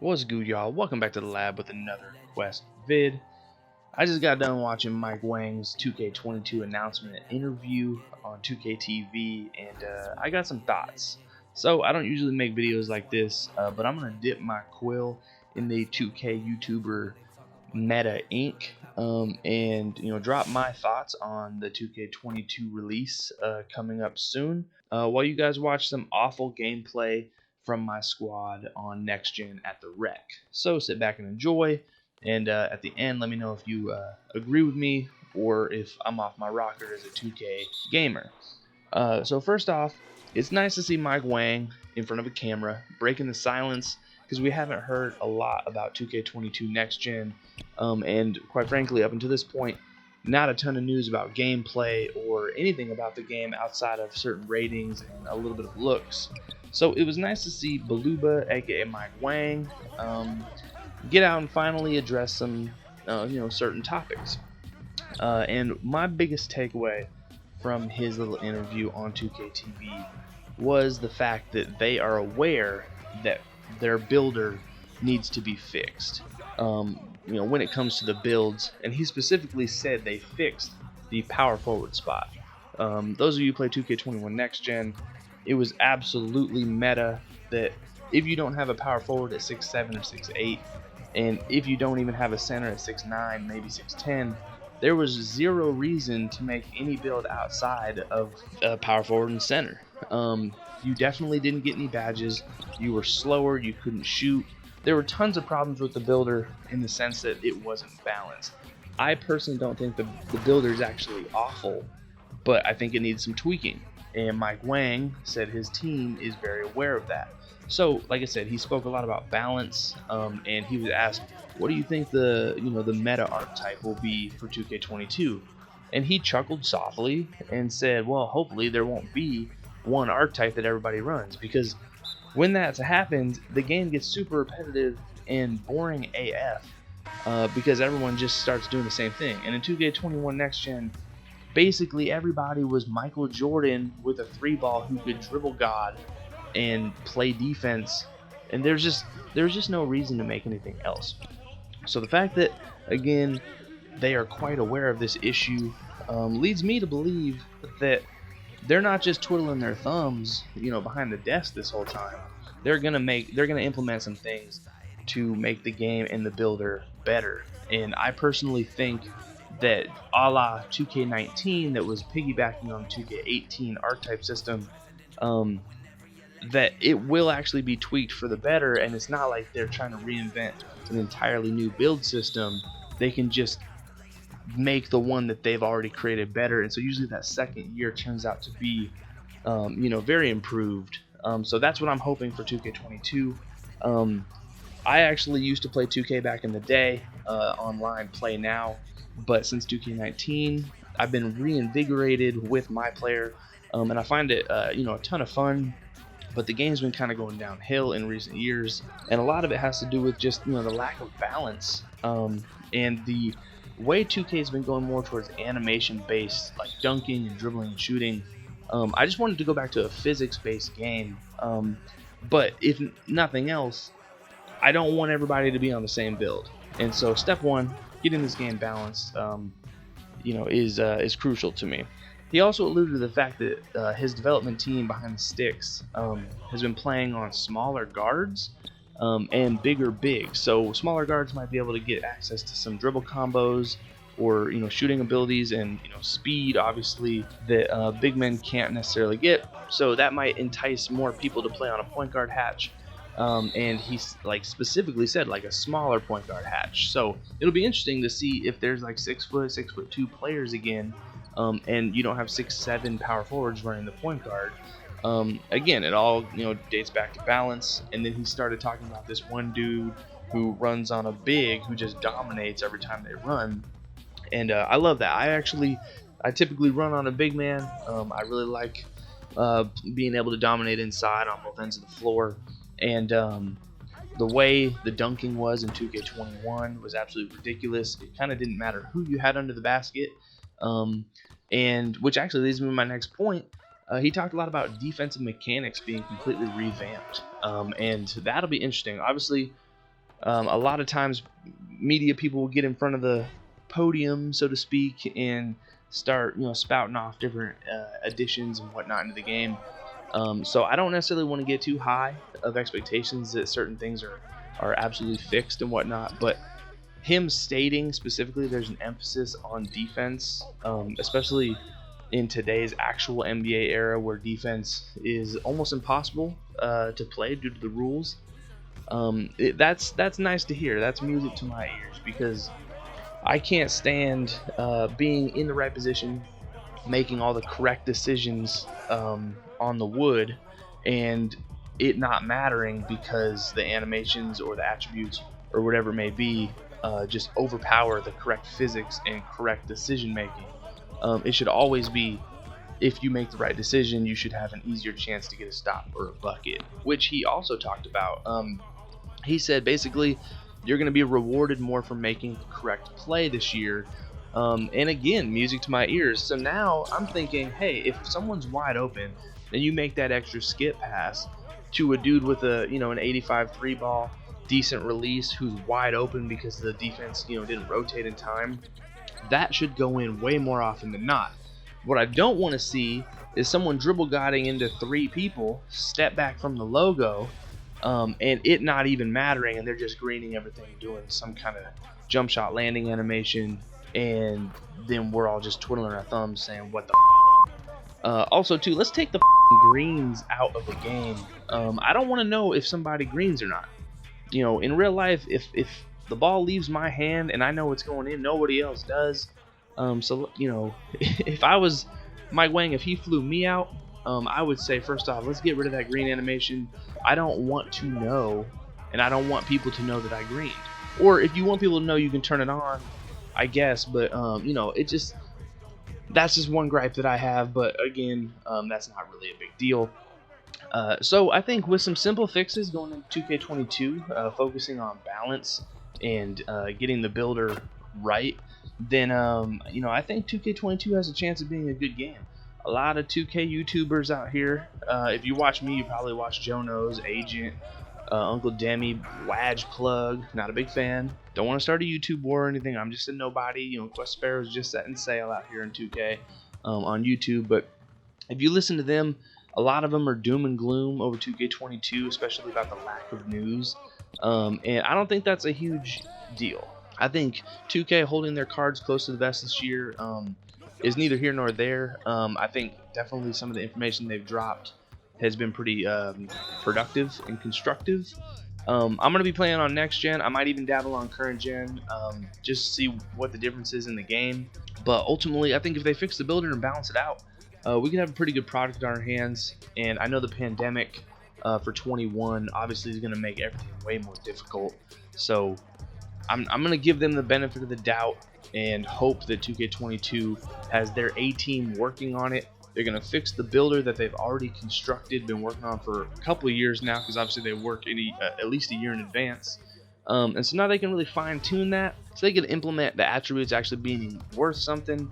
What's good, y'all? Welcome back to the lab with another Quest vid. I just got done watching Mike Wang's 2K22 announcement and interview on 2K TV, and I got some thoughts. So I don't usually make videos like this, but I'm gonna dip my quill in the 2K YouTuber Meta Inc. And drop my thoughts on the 2K22 release coming up soon. While you guys watch some awful gameplay from my squad on next gen at the rec. So sit back and enjoy, and at the end let me know if you agree with me or if I'm off my rocker as a 2K gamer. So first off, it's nice to see Mike Wang in front of a camera breaking the silence, because we haven't heard a lot about 2K22 next gen, and quite frankly up until this point not a ton of news about gameplay or anything about the game outside of certain ratings and a little bit of looks. So it was nice to see Baluba, aka Mike Wang, get out and finally address some certain topics. And my biggest takeaway from his little interview on 2K TV was the fact that they are aware that their builder needs to be fixed. When it comes to the builds, and he specifically said they fixed the power forward spot. Those of you who play 2K21 next gen, it was absolutely meta that if you don't have a power forward at 6'7" or 6'8", and if you don't even have a center at 6'9", maybe 6'10", there was zero reason to make any build outside of power forward and center. You definitely didn't get any badges, you were slower, you couldn't shoot. There were tons of problems with the builder in the sense that it wasn't balanced. I personally don't think the builder is actually awful, but I think it needs some tweaking. And Mike Wang said his team is very aware of that. So, like I said, he spoke a lot about balance, and he was asked, "What do you think the meta archetype will be for 2K22?" And he chuckled softly and said, "Well, hopefully there won't be one archetype that everybody runs, because when that happens, the game gets super repetitive and boring AF, because everyone just starts doing the same thing." And in 2K21 next gen, basically everybody was Michael Jordan with a 3-ball who could dribble God and play defense, and there's just no reason to make anything else. So the fact that, again, they are quite aware of this issue leads me to believe that they're not just twiddling their thumbs, behind the desk this whole time. They're gonna implement some things to make the game and the builder better. And I personally think that a la 2K19 that was piggybacking on 2K18 archetype system, that it will actually be tweaked for the better, and it's not like they're trying to reinvent an entirely new build system. They can just make the one that they've already created better, and so usually that second year turns out to be very improved. So that's what I'm hoping for 2K22. I actually used to play 2K back in the day, online play now, but since 2K19 I've been reinvigorated with my player, and I find it a ton of fun. But the game's been kind of going downhill in recent years, and a lot of it has to do with just the lack of balance, and the way 2K has been going more towards animation based, like dunking and dribbling and shooting. I just wanted to go back to a physics based game, but if nothing else, I don't want everybody to be on the same build. And so step one, getting this game balanced is crucial to me. He also alluded to the fact that his development team behind the sticks has been playing on smaller guards and bigger bigs. So smaller guards might be able to get access to some dribble combos or shooting abilities and speed, obviously, that big men can't necessarily get. So that might entice more people to play on a point guard hatch. And he's specifically said a smaller point guard hatch. So it'll be interesting to see if there's 6'2" players again. And you don't have 6'7" power forwards running the point guard. Again, it all dates back to balance. And then he started talking about this one dude who runs on a big who just dominates every time they run, and I love that. I typically run on a big man. I really like being able to dominate inside on both ends of the floor, and the way the dunking was in 2K21 was absolutely ridiculous. It kind of didn't matter who you had under the basket. And which actually leads me to my next point. He talked a lot about defensive mechanics being completely revamped, and that'll be interesting. Obviously, A lot of times media people will get in front of the podium, so to speak, and start spouting off different additions and whatnot into the game. So I don't necessarily want to get too high of expectations that certain things are absolutely fixed and whatnot, but him stating specifically there's an emphasis on defense, especially in today's actual NBA era where defense is almost impossible to play due to the rules. That's nice to hear. That's music to my ears, because I can't stand being in the right position, making all the correct decisions on the wood, and it not mattering because the animations or the attributes or whatever it may be just overpower the correct physics and correct decision making. It should always be, if you make the right decision, you should have an easier chance to get a stop or a bucket, which he also talked about. He said basically you're going to be rewarded more for making the correct play this year. And again, music to my ears. So now I'm thinking, hey, if someone's wide open, then you make that extra skip pass to a dude with an 85 3 ball, decent release, who's wide open because the defense didn't rotate in time. That should go in way more often than not. What I don't want to see is someone dribble guiding into 3 people, step back from the logo, and it not even mattering, and they're just greening everything, doing some kind of jump shot landing animation, and then we're all just twiddling our thumbs saying, what the also too, let's take the greens out of the game. I don't want to know if somebody greens or not. In real life, if the ball leaves my hand and I know it's going in, nobody else does. So if I was Mike Wang, if he flew me out, I would say, first off, let's get rid of that green animation. I don't want to know, and I don't want people to know that I greened. Or if you want people to know, you can turn it on, I guess. But that's just one gripe that I have. But again, that's not really a big deal. So I think with some simple fixes going into 2K22, focusing on balance and getting the builder right, then I think 2K22 has a chance of being a good game. A lot of 2K YouTubers out here. If you watch me, you probably watch Joe Knows, Agent, Uncle Demi, Wadge Plug. Not a big fan. Don't want to start a YouTube war or anything. I'm just a nobody. Quest Sparrow's just setting sail out here in 2K on YouTube. But if you listen to them, a lot of them are doom and gloom over 2K22, especially about the lack of news. And I don't think that's a huge deal. I think 2K holding their cards close to the vest this year is neither here nor there. I think definitely some of the information they've dropped has been pretty productive and constructive. I'm going to be playing on next gen. I might even dabble on current gen, just to see what the difference is in the game. But ultimately, I think if they fix the builder and balance it out, we could have a pretty good product on our hands. And I know the pandemic for 21 obviously is going to make everything way more difficult. So I'm going to give them the benefit of the doubt and hope that 2K22 has their A team working on it. They're going to fix the builder that they've already constructed, been working on for a couple of years now, because obviously they work at least a year in advance. And so now they can really fine tune that, so they can implement the attributes actually being worth something,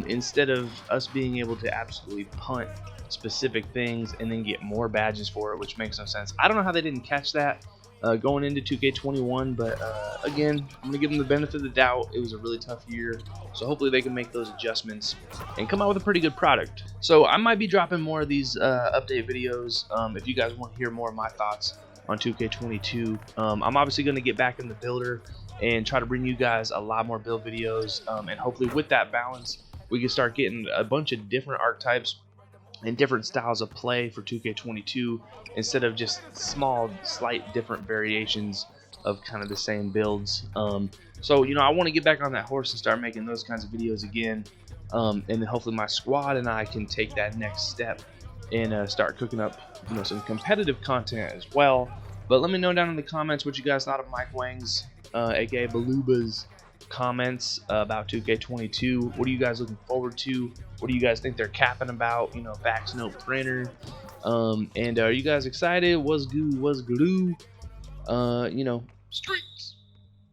instead of us being able to absolutely punt specific things and then get more badges for it, which makes no sense. I don't know how they didn't catch that going into 2K21, but again, I'm going to give them the benefit of the doubt. It was a really tough year, so hopefully they can make those adjustments and come out with a pretty good product. So I might be dropping more of these update videos if you guys want to hear more of my thoughts on 2K22. I'm obviously going to get back in the builder and try to bring you guys a lot more build videos, and hopefully with that balance, we can start getting a bunch of different archetypes and different styles of play for 2K22 instead of just small, slight different variations of kind of the same builds. So I want to get back on that horse and start making those kinds of videos again, and then hopefully my squad and I can take that next step and start cooking up some competitive content as well. But let me know down in the comments what you guys thought of Mike Wang's aka Baluba's comments about 2K22. What are you guys looking forward to? What do you guys think they're capping about? Fax note printer. And are you guys excited? What's goo? What's glue? Street.